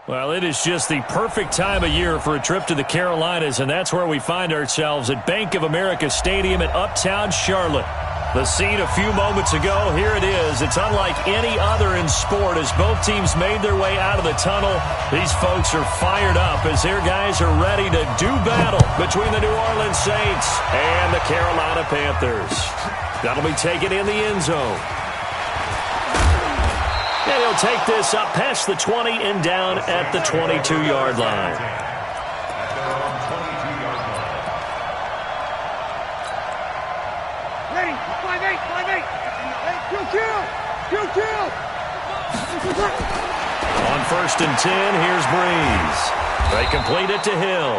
Well, it is just the perfect time of year for a trip to the Carolinas, and that's where we find ourselves at Bank of America Stadium in Uptown Charlotte. The scene a few moments ago, here it is. It's unlike any other in sport as both teams made their way out of the tunnel. These folks are fired up as their guys are ready to do battle between the New Orleans Saints and the Carolina Panthers. That'll be taken in the end zone. And he'll take this up past the 20 and down at the 22-yard line. Ready, 5-8. Kill. On 1st and 10, here's Breeze. They complete it to Hill.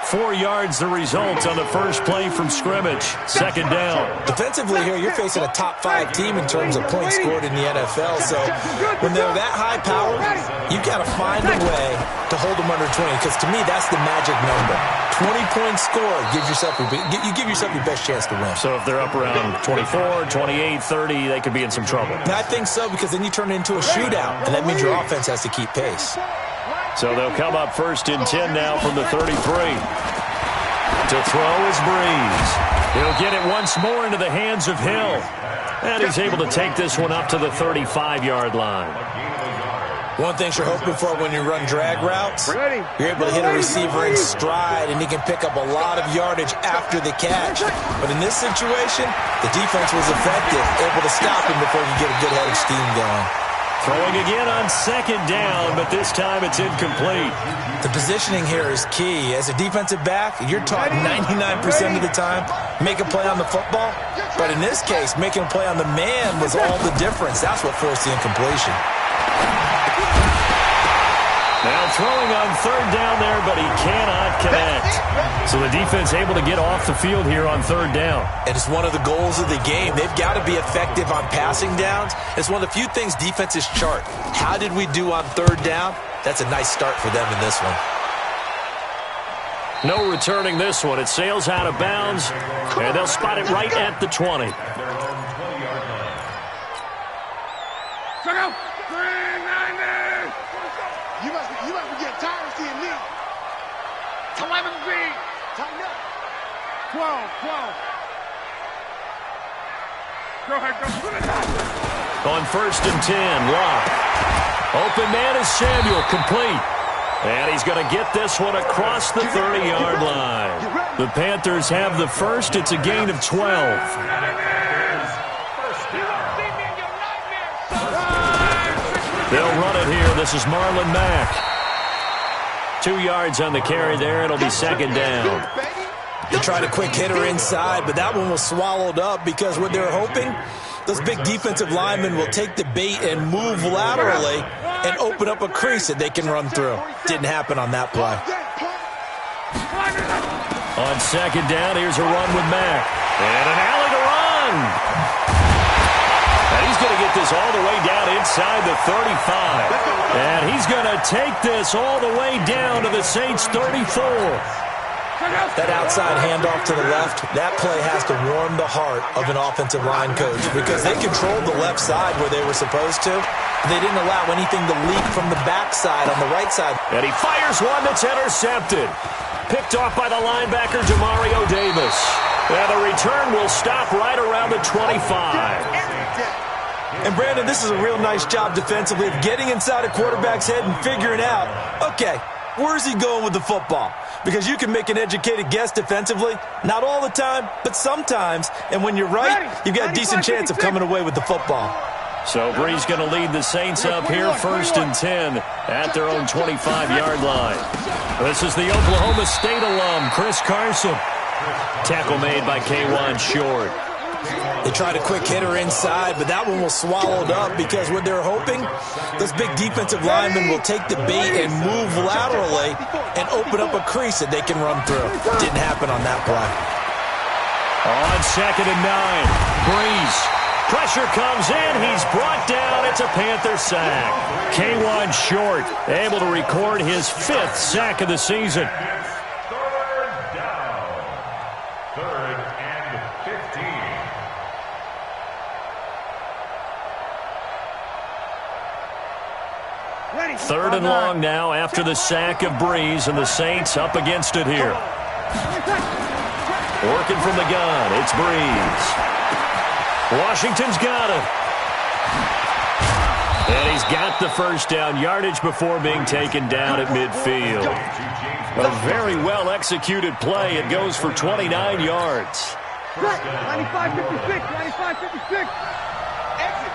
4 yards the result on the first play from scrimmage. 2nd down. Defensively here, you're facing a top 5 team in terms of points scored in the NFL. So when they're that high powered, you've got to find a way to hold them under 20. Because to me, that's the magic number. 20 points scored, you give yourself your best chance to win. So if they're up around 24, 28, 30, they could be in some trouble. I think so, because then you turn it into a shootout, and that means your offense has to keep pace. So they'll come up 1st and 10 now from the 33. To throw is Breeze. He'll get it once more into the hands of Hill. And he's able to take this one up to the 35-yard line. One thing you're hoping for when you run drag routes, you're able to hit a receiver in stride, and he can pick up a lot of yardage after the catch. But in this situation, the defense was effective, able to stop him before you get a good head of steam going. Throwing again on 2nd down, but this time it's incomplete. The positioning here is key. As a defensive back, you're taught 99% of the time, make a play on the football. But in this case, making a play on the man was all the difference. That's what forced the incompletion. Now throwing on 3rd down there, but he cannot connect. So the defense able to get off the field here on 3rd down. And it's one of the goals of the game. They've got to be effective on passing downs. It's one of the few things defenses chart. How did we do on 3rd down? That's a nice start for them in this one. No returning this one. It sails out of bounds, and they'll spot it right at the 20. You must be getting tired of seeing me. 11 green. Tighten up. 12. Go ahead, go. On 1st and 10, Locke. Open man is Samuel, complete. And he's going to get this one across the 30-yard line. The Panthers have the first. It's a gain of 12. They'll run it here. This is Marlon Mack. 2 yards on the carry there. It'll be 2nd down. They tried a quick hitter inside, but that one was swallowed up because what they're hoping, those big defensive linemen will take the bait and move laterally and open up a crease that they can run through. Didn't happen on that play. On 2nd down, here's a run with Mack. And an alley to run. And he's going to get this all the way down inside the 35. And he's going to take this all the way down to the Saints' 34. That outside handoff to the left, that play has to warm the heart of an offensive line coach because they controlled the left side where they were supposed to. They didn't allow anything to leak from the backside on the right side. And he fires one that's intercepted. Picked off by the linebacker, Demario Davis. And the return will stop right around the 25. And, Brandon, this is a real nice job defensively of getting inside a quarterback's head and figuring out, okay, where's he going with the football? Because you can make an educated guess defensively. Not all the time, but sometimes. And when you're right, you've got a decent chance of coming away with the football. So Breeze going to lead the Saints up here 1st and 10 at their own 25-yard line. This is the Oklahoma State alum, Chris Carson. Tackle made by K'Wan Short. They tried a quick hitter inside, but that one was swallowed up because what they're hoping, those big defensive linemen will take the bait and move laterally and open up a crease that they can run through. Didn't happen on that play. On 2nd and 9, Breeze. Pressure comes in. He's brought down. It's a Panther sack. K'Wan Short able to record his 5th sack of the season. Third and long now after the sack of Breeze, and the Saints up against it here. Working from the gun, it's Breeze. Washington's got it. And he's got the first down, yardage before being taken down at midfield. A very well-executed play. It goes for 29 yards. 95-56, 95-56. Exit.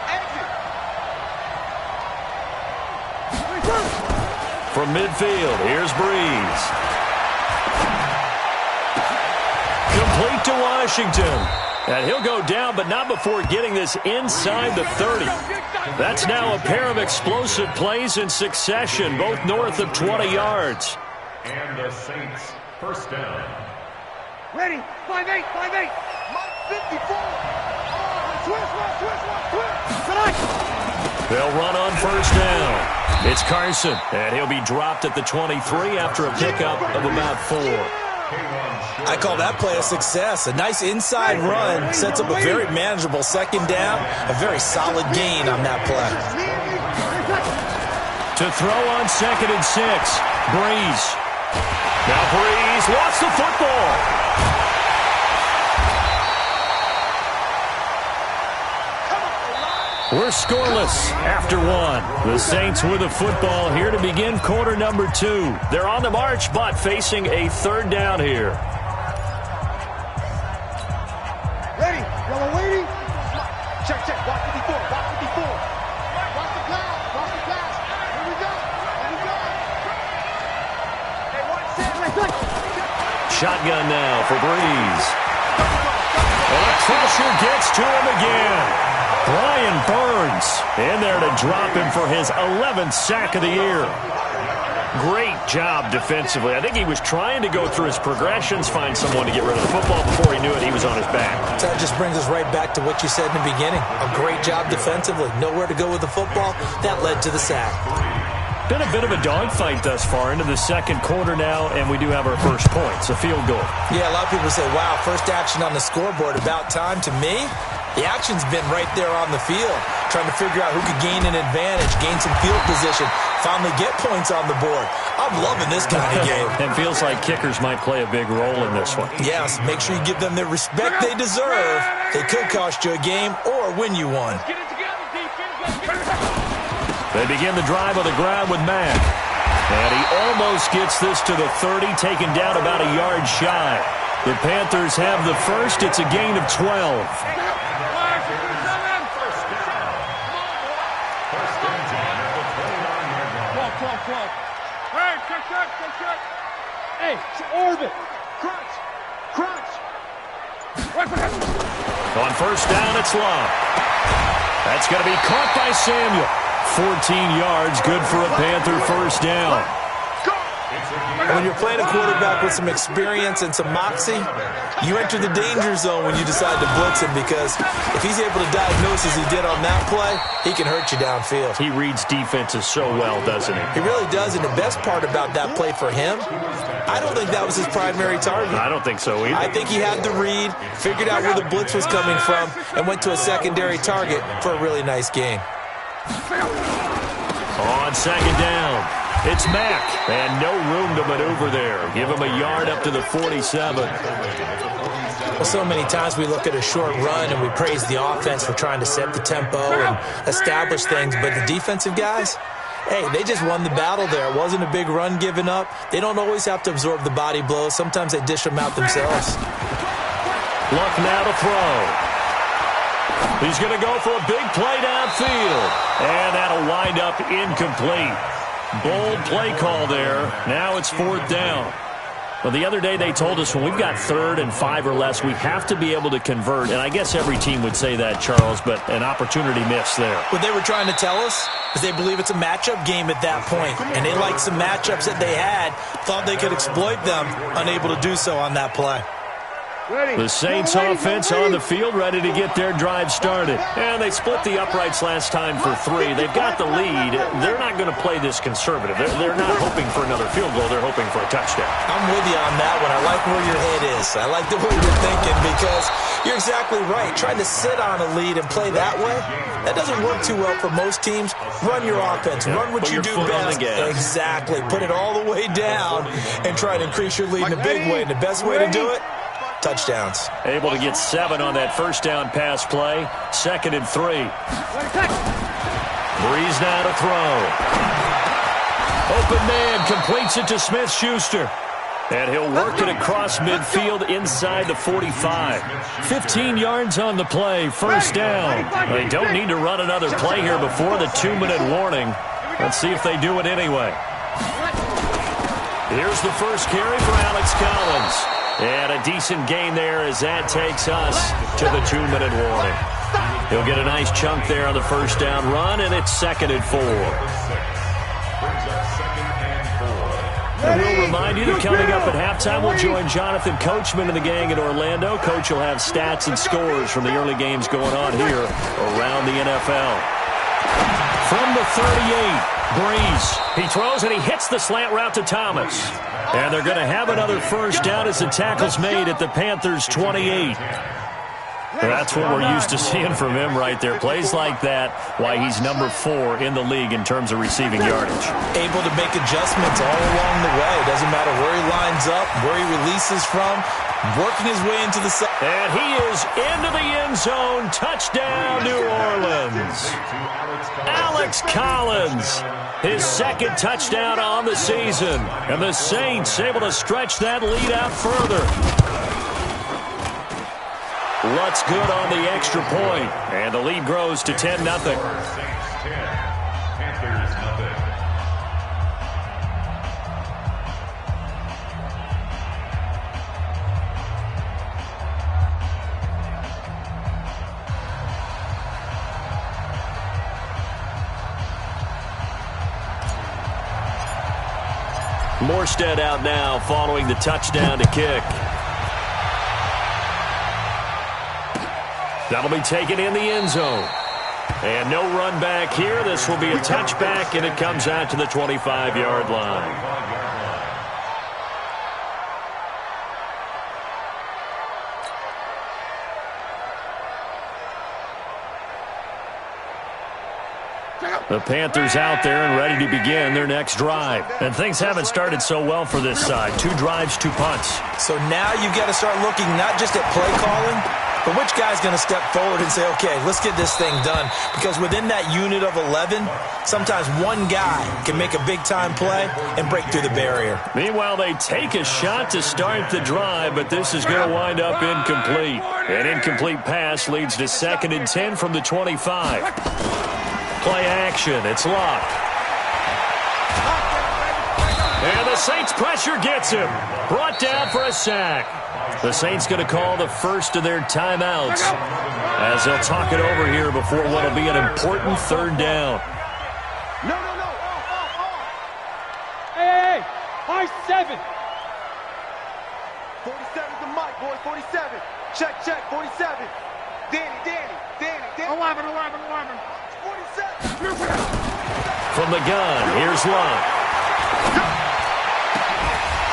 From midfield, here's Breeze. Complete to Washington. And he'll go down, but not before getting this inside the 30. That's now a pair of explosive plays in succession, both north of 20 yards. And the Saints, first down. Ready, 5-8. Mike 54. Twist. They'll run on first down. It's Carson, and he'll be dropped at the 23 after a pickup of about 4. I call that play a success. A nice inside run sets up a very manageable second down. A very solid gain on that play. To throw on 2nd and 6. Breeze. Now Breeze lost the football. We're scoreless after 1. The Saints with the football here to begin quarter number 2. They're on the march, but facing a third down here. Ready, y'all waiting? Check. Watch 54. Watch the pass. Here we go. Hey, watch it. Shotgun now for Breeze. And the pressure gets to him again. Brian Burns in there to drop him for his 11th sack of the year. Great job defensively. I think he was trying to go through his progressions, find someone to get rid of the football. Before he knew it, he was on his back. That just brings us right back to what you said in the beginning. A great job defensively. Nowhere to go with the football. That led to the sack. Been a bit of a dogfight thus far into the second quarter now, and we do have our first points, a field goal. Yeah, a lot of people say, wow, first action on the scoreboard, about time. To me, the action's been right there on the field, trying to figure out who could gain an advantage, gain some field position, finally get points on the board. I'm loving this kind of game. It feels like kickers might play a big role in this one. Yes, make sure you give them the respect they deserve. They could cost you a game or win you one. They begin the drive on the ground with Mack. And he almost gets this to the 30, taken down about a yard shy. The Panthers have the first. It's a gain of 12. Hey, orbit. Crunch. On first down, it's Love. That's going to be caught by Samuel. 14 yards, good for a Panther first down. When you're playing a quarterback with some experience and some moxie, you enter the danger zone when you decide to blitz him, because if he's able to diagnose as he did on that play, he can hurt you downfield. He reads defenses so well, doesn't he? He really does, and the best part about that play for him, I don't think that was his primary target. I don't think so either. I think he had the read, figured out where the blitz was coming from, and went to a secondary target for a really nice gain. On second down, it's Mack, and no room to maneuver there. Give him a yard up to the 47. Well, so many times we look at a short run and we praise the offense for trying to set the tempo and establish things, but the defensive guys, hey, they just won the battle there. It wasn't a big run given up. They don't always have to absorb the body blows. Sometimes they dish them out themselves. Luck now to throw. He's going to go for a big play downfield, and that'll wind up incomplete. Bold play call there. Now it's fourth down. Well, the other day they told us when we've got 3rd and 5 or less, we have to be able to convert. And I guess every team would say that, Charles, but an opportunity missed there. What they were trying to tell us is they believe it's a matchup game at that point. And they liked some matchups that they had, thought they could exploit them, unable to do so on that play. The Saints offense on the field, ready to get their drive started. And they split the uprights last time for 3. They've got the lead. They're not going to play this conservative. They're not hoping for another field goal. They're hoping for a touchdown. I'm with you on that one. I like where your head is. I like the way you're thinking because you're exactly right. Trying to sit on a lead and play that way, that doesn't work too well for most teams. Run your offense. Run what you do best. Exactly. Put it all the way down and try to increase your lead in a big way. And the best way to do it, touchdowns. Able to get 7 on that first down pass play. 2nd and 3. Breeze now to throw. Open man completes it to Smith-Schuster. And he'll work it across midfield inside the 45. 15 yards on the play. First down. They don't need to run another play here before the 2-minute warning. Let's see if they do it anyway. Here's the first carry for Alex Collins. And a decent gain there as that takes us to the 2-minute warning. He'll get a nice chunk there on the first down run, and it's 2nd and 4. And we'll remind you that coming up at halftime, we'll join Jonathan Coachman and the gang in Orlando. Coach will have stats and scores from the early games going on here around the NFL. From the 38, Breeze. He throws and he hits the slant route to Thomas. And they're going to have another first down as the tackle's made at the Panthers' 28. That's what we're used to seeing from him right there. Plays like that, why he's number 4 in the league in terms of receiving yardage. Able to make adjustments all along the way. Doesn't matter where he lines up, where he releases from, working his way into the side. And he is into the end zone. Touchdown, New Orleans. Alex Collins, his 2nd touchdown on the season. And the Saints able to stretch that lead out further. Lutz good on the extra point, and the lead grows to 10-0. Morstead out now following the touchdown to kick. That'll be taken in the end zone. And no run back here. This will be a touchback, and it comes out to the 25-yard line. The Panthers out there and ready to begin their next drive. And things haven't started so well for this side. 2 drives, 2 punts. So now you've got to start looking not just at play calling, but which guy's going to step forward and say, okay, let's get this thing done? Because within that unit of 11, sometimes one guy can make a big-time play and break through the barrier. Meanwhile, they take a shot to start the drive, but this is going to wind up incomplete. An incomplete pass leads to 2nd and 10 from the 25. Play action. It's Luck. And the Saints pressure gets him. Brought down for a sack. The Saints going to call the first of their timeouts as they'll talk it over here before what will be an important 3rd down. No. Hey, high 7. 47's the mic, boys. 47. Check, 47. Danny. 11. 47. From the gun, here's Luck.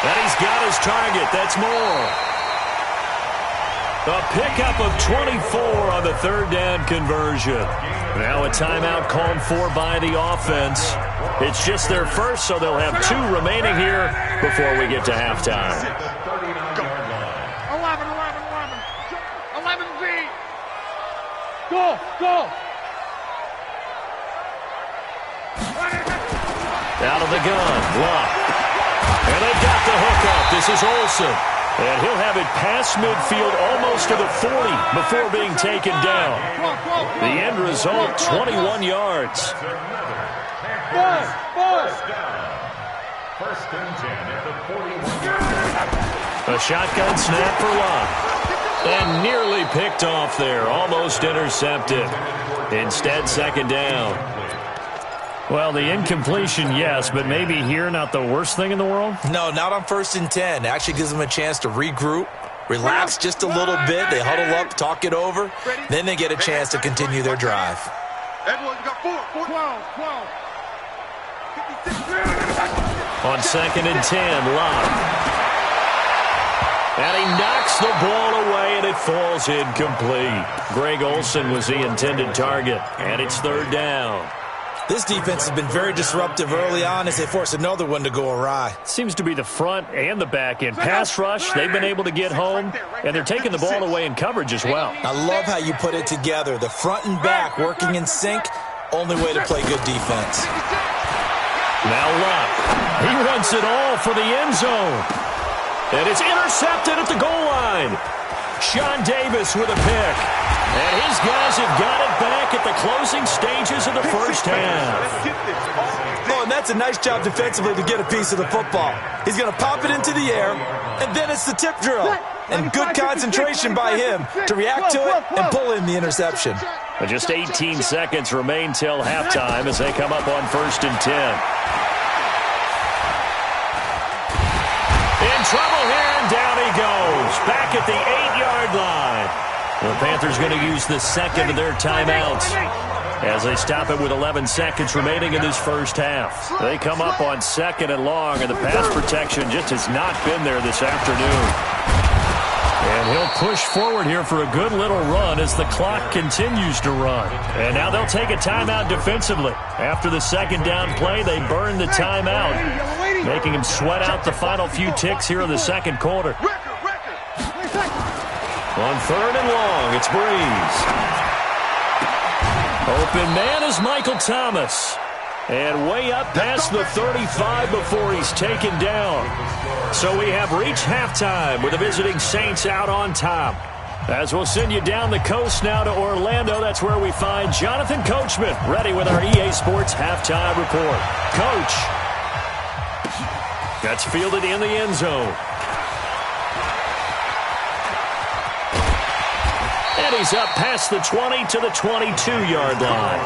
And he's got his target. That's more. A pickup of 24 on the 3rd down conversion. Now a timeout called for by the offense. It's just their first, so they'll have 2 remaining here before we get to halftime. 11B. Go. Out of the gun, Luck. And they've got the hookup. This is Olsen. And he'll have it past midfield almost to the 40 before being taken down. The end result, 21 yards. First and 10 at the 41. A shotgun snap for Luck. And nearly picked off there. Almost intercepted. Instead, 2nd down. Well, the incompletion, yes, but maybe here not the worst thing in the world? No, not on 1st and 10. Actually gives them a chance to regroup, relax just a little bit. They huddle up, talk it over. Then they get a chance to continue their drive. Everyone's got 4, 12, 12. 56. On 2nd and 10, Locke. And he knocks the ball away, and it falls incomplete. Greg Olsen was the intended target, and it's 3rd down. This defense has been very disruptive early on as they force another one to go awry. Seems to be the front and the back end. Pass rush, they've been able to get home, and they're taking the ball away in coverage as well. I love how you put it together. The front and back working in sync, only way to play good defense. Now Locke, he runs it all for the end zone. And it's intercepted at the goal line. Sean Davis with a pick. And his guys have got it back at the closing stages of the first half. Oh, and that's a nice job defensively to get a piece of the football. He's going to pop it into the air, and then it's the tip drill. And good concentration by him to react to it and pull in the interception. And just 18 seconds remain till halftime as they come up on 1st and 10. In trouble here, and down he goes. Back at the 8-yard line. The Panthers going to use the second of their timeouts as they stop it with 11 seconds remaining in this first half. They come up on 2nd and long, and the pass protection just has not been there this afternoon. And he'll push forward here for a good little run as the clock continues to run. And now they'll take a timeout defensively. After the 2nd down play, they burn the timeout, making him sweat out the final few ticks here in the 2nd quarter. On 3rd and long, it's Breeze. Open man is Michael Thomas. And way up past the 35 before he's taken down. So we have reached halftime with the visiting Saints out on top. As we'll send you down the coast now to Orlando, that's where we find Jonathan Coachman ready with our EA Sports halftime report. Coach. That's fielded in the end zone. And he's up past the 20 to the 22-yard line.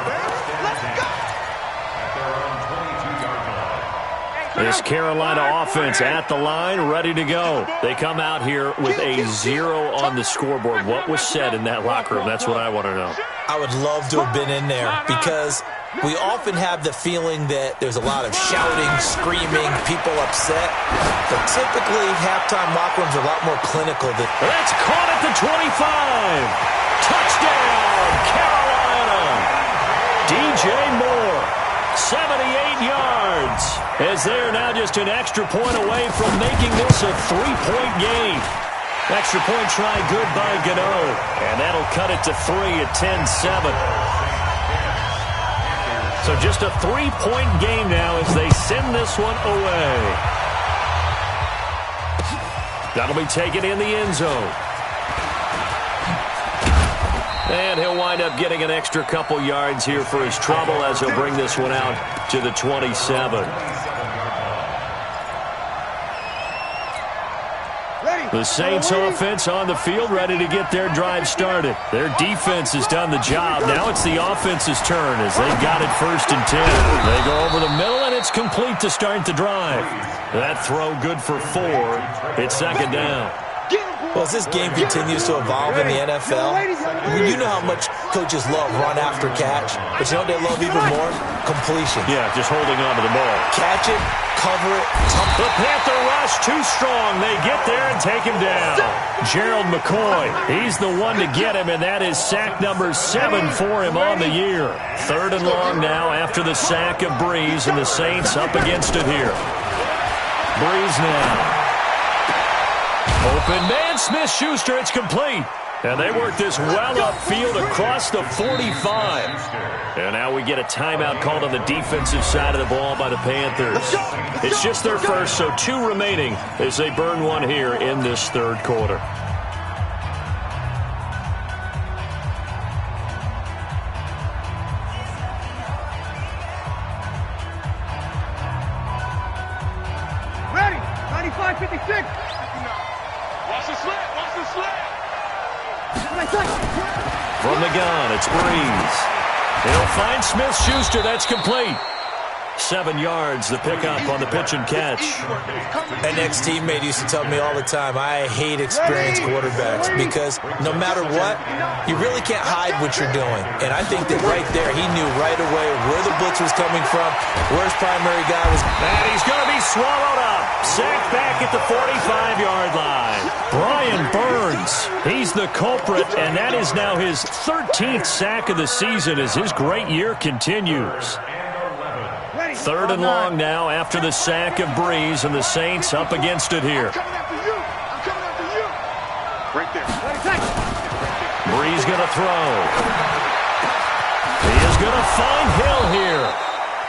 This Carolina offense at the line, ready to go. They come out here with a 0 on the scoreboard. What was said in that locker room? That's what I want to know. I would love to have been in there because we often have the feeling that there's a lot of shouting, screaming, people upset. But typically, halftime locker rooms are a lot more clinical. That's caught at the 25. Touchdown, Carolina. DJ Moore, 78 yards. As they are now just an extra point away from making this a 3-point game. Extra point try good by Gano. And that'll cut it to 3 at 10-7. So just a 3-point game now as they send this one away. That'll be taken in the end zone. And he'll wind up getting an extra couple yards here for his trouble as he'll bring this one out to the 27. The Saints offense on the field ready to get their drive started. Their defense has done the job. Now it's the offense's turn as they've got it 1st and 10. They go over the middle, and it's complete to start the drive. That throw good for 4. It's 2nd down. Well, as this game continues to evolve in the NFL, you know how much coaches love run after catch, but you know what they love even more? Completion. Yeah, just holding on to the ball. Catch it, cover it, the Panther rush too strong. They get there and take him down. Gerald McCoy, he's the one to get him, and that is sack number 7 for him on the year. 3rd and long now after the sack of Breeze, and the Saints up against it here. Breeze now. Open man, Smith-Schuster, it's complete. And they work this well upfield across the 45. And now we get a timeout called on the defensive side of the ball by the Panthers. It's just their first, so 2 remaining as they burn one here in this 3rd quarter. Ready, 95-56. Watch the slant, watch the slant. From the gun, it's Breeze. He'll find Smith-Schuster. That's complete. 7 yards, the pickup on the pitch and catch. An ex-teammate used to tell me all the time, I hate experienced quarterbacks because no matter what, you really can't hide what you're doing. And I think that right there, he knew right away where the blitz was coming from, where his primary guy was. And he's going to be swallowed up. Sacked back at the 45-yard line. Brian Burns, he's the culprit, and that is now his 13th sack of the season as his great year continues. 3rd and long now after the sack of Breeze, and the Saints up against it here. Breeze going to throw. He is going to find Hill here.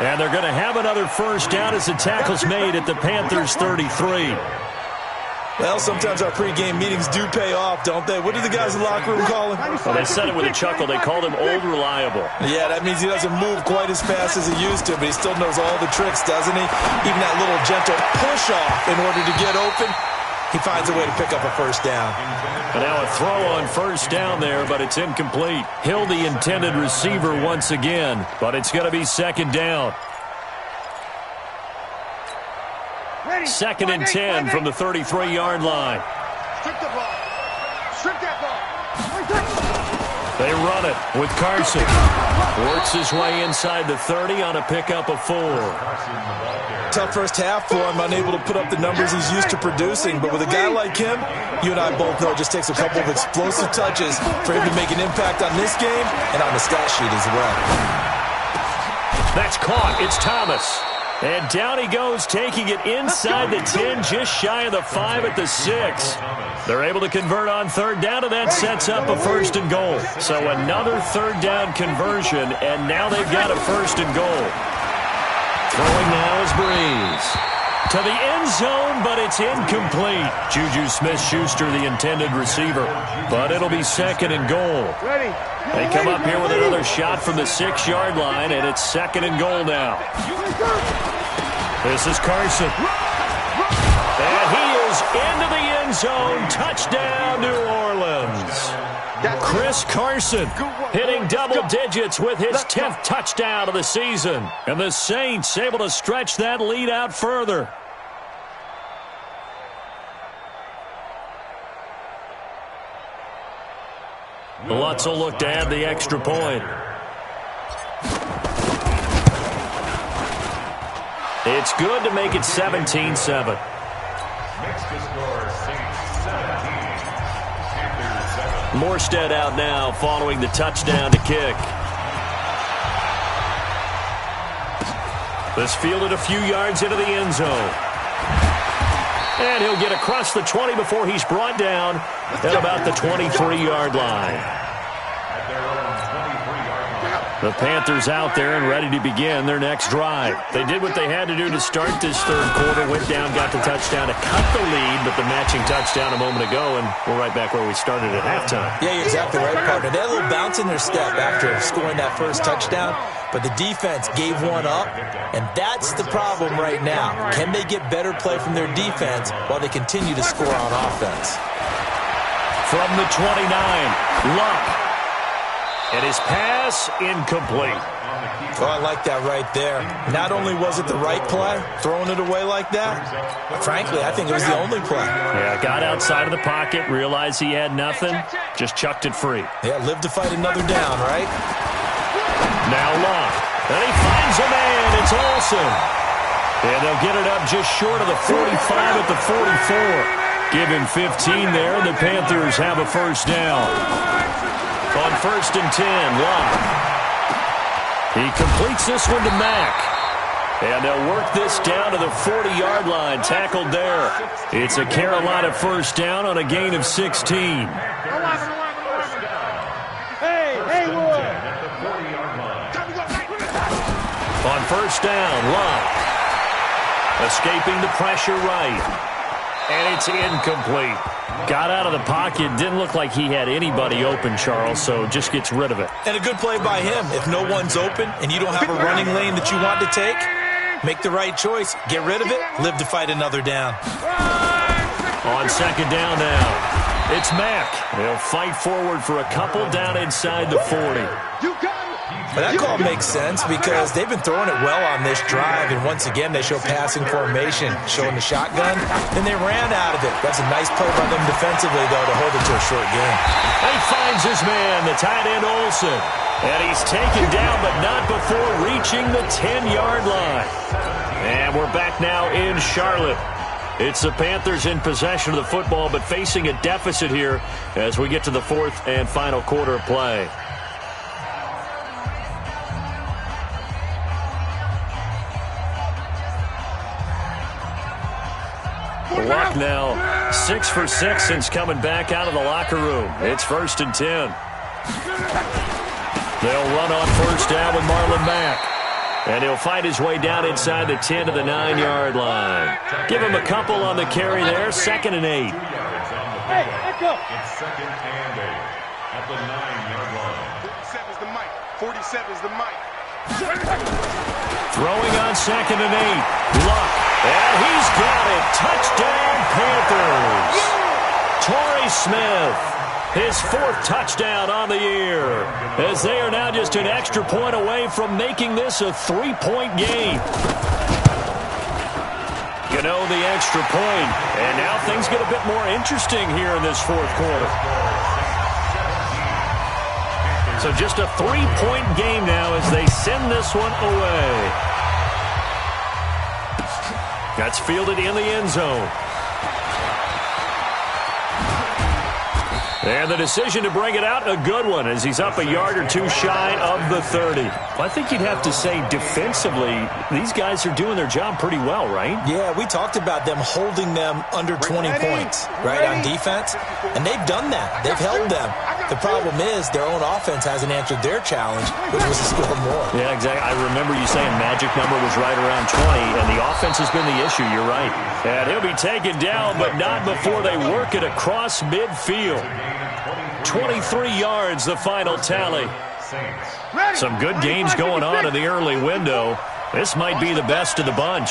And they're going to have another first down as the tackle's made at the Panthers' 33. Well, sometimes our pregame meetings do pay off, don't they? What do the guys in the locker room call him? Well, they said it with a chuckle. They called him Old Reliable. Yeah, that means he doesn't move quite as fast as he used to, but he still knows all the tricks, doesn't he? Even that little gentle push-off in order to get open, he finds a way to pick up a first down. And now a throw on first down there, but it's incomplete. Hill, the intended receiver once again, but it's going to be 2nd down. 2nd and 10 from the 33-yard line. Strip the ball. Strip that ball. They run it with Carson. Works his way inside the 30 on a pickup of 4. Tough first half for him, unable to put up the numbers he's used to producing. But with a guy like him, you and I both know it just takes a couple of explosive touches for him to make an impact on this game and on the stat sheet as well. That's caught. It's Thomas. And down he goes, taking it inside the 10, just shy of the 5 at the 6. They're able to convert on 3rd down, and that sets up a 1st and goal. So another 3rd down conversion, and now they've got a 1st and goal. Throwing now is Breeze. To the end zone, but it's incomplete. Juju Smith-Schuster, the intended receiver. But it'll be 2nd and goal. They come up here with another shot from the 6-yard line, and it's 2nd and goal now. This is Carson. And he is into the end zone. Touchdown, New Orleans. Chris Carson hitting double digits with his 10th touchdown of the season. And the Saints able to stretch that lead out further. Lutz will look to add the extra point. It's good to make it 17-7. Morstead out now following the touchdown to kick. This fielded a few yards into the end zone. And he'll get across the 20 before he's brought down at about the 23-yard line. The Panthers out there and ready to begin their next drive. They did what they had to do to start this 3rd quarter, went down, got the touchdown to cut the lead, but the matching touchdown a moment ago, and we're right back where we started at halftime. Yeah, you're exactly right, partner. They had a little bounce in their step after scoring that first touchdown, but the defense gave one up, and that's the problem right now. Can they get better play from their defense while they continue to score on offense? From the 29, Luck. And his pass incomplete. Oh, I like that right there. Not only was it the right play, throwing it away like that, but frankly, I think it was the only play. Yeah, got outside of the pocket, realized he had nothing, just chucked it free. Yeah, live to fight another down, right? Now Luck. And he finds a man. It's Olsen. And they'll get it up just short of the 45 at the 44. Give him 15 there, and the Panthers have a first down. On 1st and 10, Luck. He completes this one to Mack. And they'll work this down to the 40-yard line, tackled there. It's a Carolina first down on a gain of 16. Hey, Wood. On 1st down, Luck. Escaping the pressure right. And it's incomplete. Got out of the pocket. Didn't look like he had anybody open, Charles, so just gets rid of it. And a good play by him. If no one's open and you don't have a running lane that you want to take, make the right choice. Get rid of it. Live to fight another down. On 2nd down now, it's Mack. They'll fight forward for a couple down inside the 40. Well, that call makes sense because they've been throwing it well on this drive, and once again, they show passing formation, showing the shotgun, and they ran out of it. That's a nice play by them defensively, though, to hold it to a short game. He finds his man, the tight end Olsen, and he's taken down, but not before reaching the 10-yard line. And we're back now in Charlotte. It's the Panthers in possession of the football, but facing a deficit here as we get to the fourth and final quarter of play. Luck now 6 for 6 since coming back out of the locker room. It's 1st and 10. They'll run on first down with Marlon Mack. And he'll find his way down inside the 10 to the 9-yard line. Give him a couple on the carry there. 2nd and 8. Hey, echo. It's 2nd and 8 at the 9-yard line. 47 is the mic. 47 is the mic. Throwing on 2nd and 8. Luck. And he's got it. Touchdown, Panthers. Torrey Smith, his 4th touchdown on the year, as they are now just an extra point away from making this a 3-point game. You know, the extra point, and now things get a bit more interesting here in this 4th quarter. So just a 3-point game now as they send this one away. That's fielded in the end zone. And the decision to bring it out, a good one, as he's up a yard or two shy of the 30. Well, I think you'd have to say defensively, these guys are doing their job pretty well, right? Yeah, we talked about them holding them under 20 points, right, on defense. And they've done that. They've held them. The problem is their own offense hasn't answered their challenge, which was to score more. Yeah, exactly. I remember you saying magic number was right around 20, and the offense has been the issue. You're right. And he'll be taken down, but not before they work it across midfield. 23 yards, the final tally. Some good games going on in the early window. This might be the best of the bunch.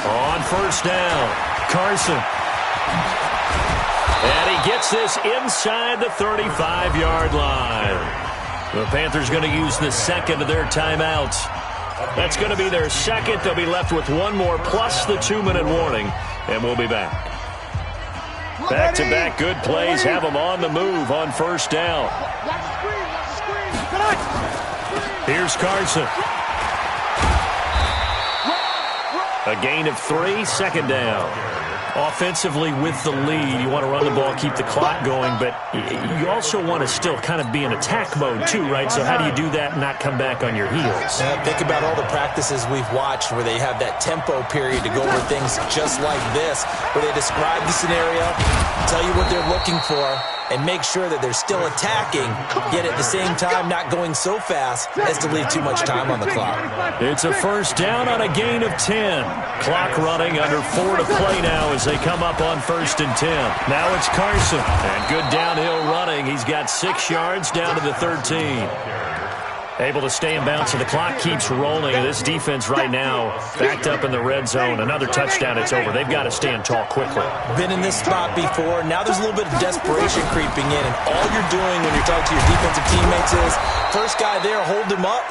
On first down, Carson. And he gets this inside the 35-yard line. The Panthers going to use the 2nd of their timeouts. That's going to be their 2nd. They'll be left with one more plus the 2-minute warning, and we'll be back. Back-to-back good plays have them on the move on first down. Here's Carson. A gain of 3, 2nd down. Offensively with the lead, you want to run the ball, keep the clock going, but you also want to still kind of be in attack mode too, right? So how do you do that and not come back on your heels? Think about all the practices we've watched where they have that tempo period to go over things just like this, where they describe the scenario, tell you what they're looking for, and make sure that they're still attacking, yet at the same time not going so fast as to leave too much time on the clock. It's a first down on a gain of 10. Clock running, under 4 to play now as they come up on 1st and 10. Now it's Carson, and good downhill running. He's got 6 yards down to the 13. Able to stay in bounds, so the clock keeps rolling. This defense right now backed up in the red zone. Another touchdown, it's over. They've got to stand tall quickly. Been in this spot before. Now there's a little bit of desperation creeping in, and all you're doing when you're talking to your defensive teammates is first guy there, hold him up.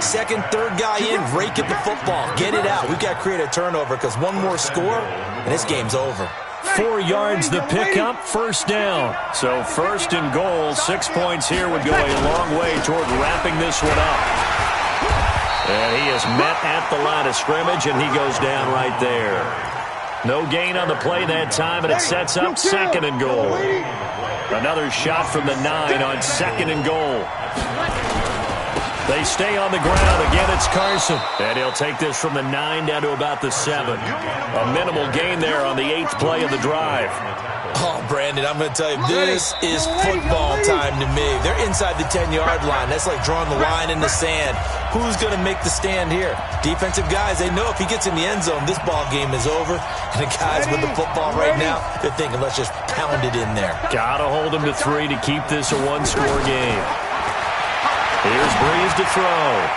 Second, third guy in, rake at the football. Get it out. We've got to create a turnover because one more score, and this game's over. 4 yards the pickup, first down. So 1st and goal, 6 points here would go a long way toward wrapping this one up. And he is met at the line of scrimmage, and he goes down right there. No gain on the play that time, and it sets up 2nd and goal. Another shot from the 9 on 2nd and goal. They stay on the ground. Again, it's Carson. And he'll take this from the 9 down to about the 7. A minimal gain there on the 8th play of the drive. Oh, Brandon, I'm going to tell you, this is football time to me. They're inside the 10-yard line. That's like drawing the line in the sand. Who's going to make the stand here? Defensive guys, they know if he gets in the end zone, this ball game is over. And the guys with the football right now, they're thinking, let's just pound it in there. Got to hold him to 3 to keep this a one-score game. Here's Breeze to throw.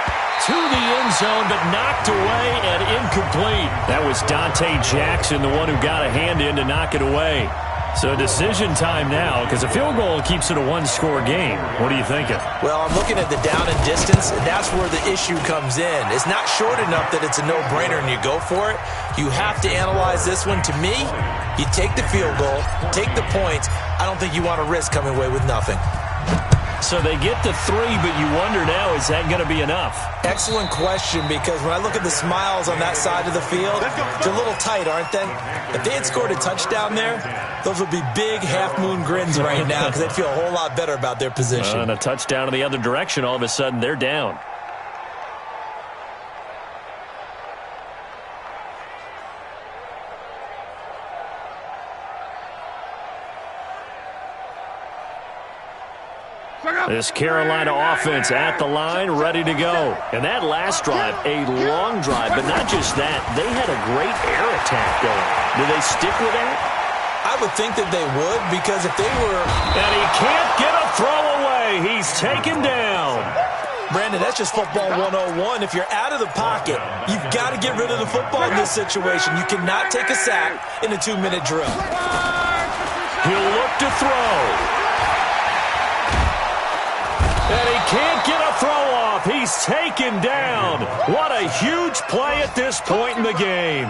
To the end zone, but knocked away and incomplete. That was Dante Jackson, the one who got a hand in to knock it away. So decision time now, because a field goal keeps it a one-score game. What are you thinking? Well, I'm looking at the down and distance, and that's where the issue comes in. It's not short enough that it's a no-brainer and you go for it. You have to analyze this one. To me, you take the field goal, take the points. I don't think you want to risk coming away with nothing. So they get the 3, but you wonder now, is that going to be enough? Excellent question, because when I look at the smiles on that side of the field, they're a little tight, aren't they? If they had scored a touchdown there, those would be big half-moon grins right now because they'd feel a whole lot better about their position. And a touchdown in the other direction, all of a sudden they're down. This Carolina offense at the line, ready to go. And that last drive, a long drive, but not just that. They had a great air attack going. Do they stick with that? I would think that they would, because if they were... And he can't get a throw away. He's taken down. Brandon, that's just football 101. If you're out of the pocket, you've got to get rid of the football in this situation. You cannot take a sack in a 2-minute drill. He'll look to throw. And he can't get a throw off. He's taken down. What a huge play at this point in the game.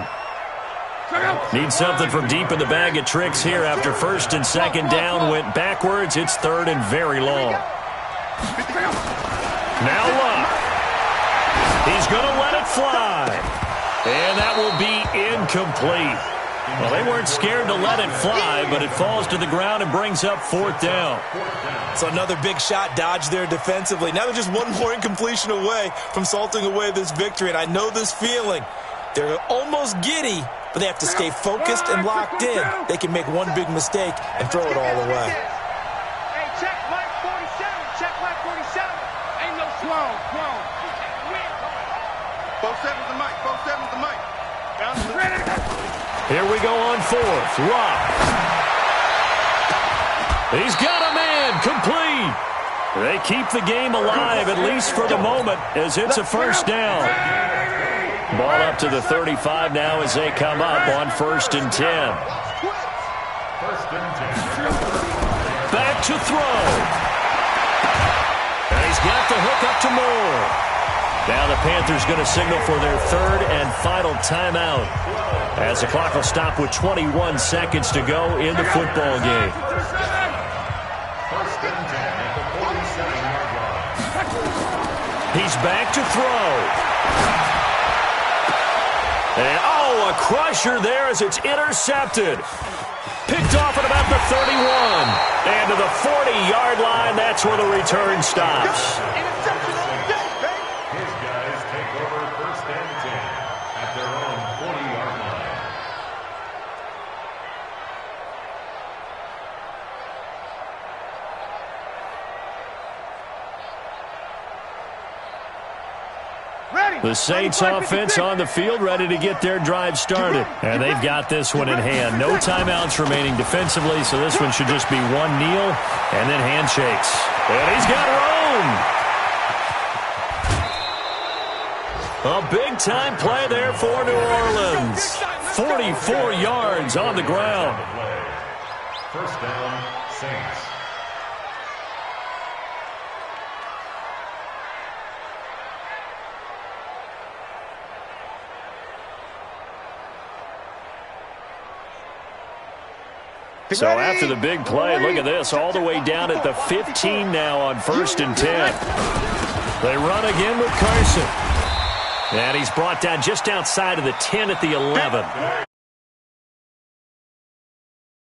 Need something from deep in the bag of tricks here after first and second down went backwards. It's third and very long. Now Luck. He's going to let it fly. And that will be incomplete. Well, they weren't scared to let it fly, but it falls to the ground and brings up fourth down. So another big shot dodged there defensively. Now they're just one more incompletion away from salting away this victory, and I know this feeling. They're almost giddy, but they have to stay focused and locked in. They can make one big mistake and throw it all away. Hey, check Mike 47. Check Mike 47. Ain't no slow. 47's the mic. 47's the mic. Here we go on fourth. Lock. He's got a man. Complete. They keep the game alive, at least for the moment, as it's a first down. Ball up to the 35 now as they come up on 1st and 10. Back to throw. And he's got the hook up to Moore. Now the Panthers going to signal for their third and final timeout, as the clock will stop with 21 seconds to go in the football game. He's back to throw. And, a crusher there as it's intercepted. Picked off at about the 31. And to the 40-yard line, that's where the return stops. His guys take over 1st and 10 at their own 40-yard line. The Saints offense on the field, ready to get their drive started. And they've got this one in hand. No timeouts remaining defensively, so this one should just be one kneel and then handshakes. And he's got room. A big-time play there for New Orleans. 44 yards on the ground. First down, Saints. So after the big play, look at this, all the way down at the 15 now on 1st and 10. They run again with Carson. And he's brought down just outside of the 10 at the 11.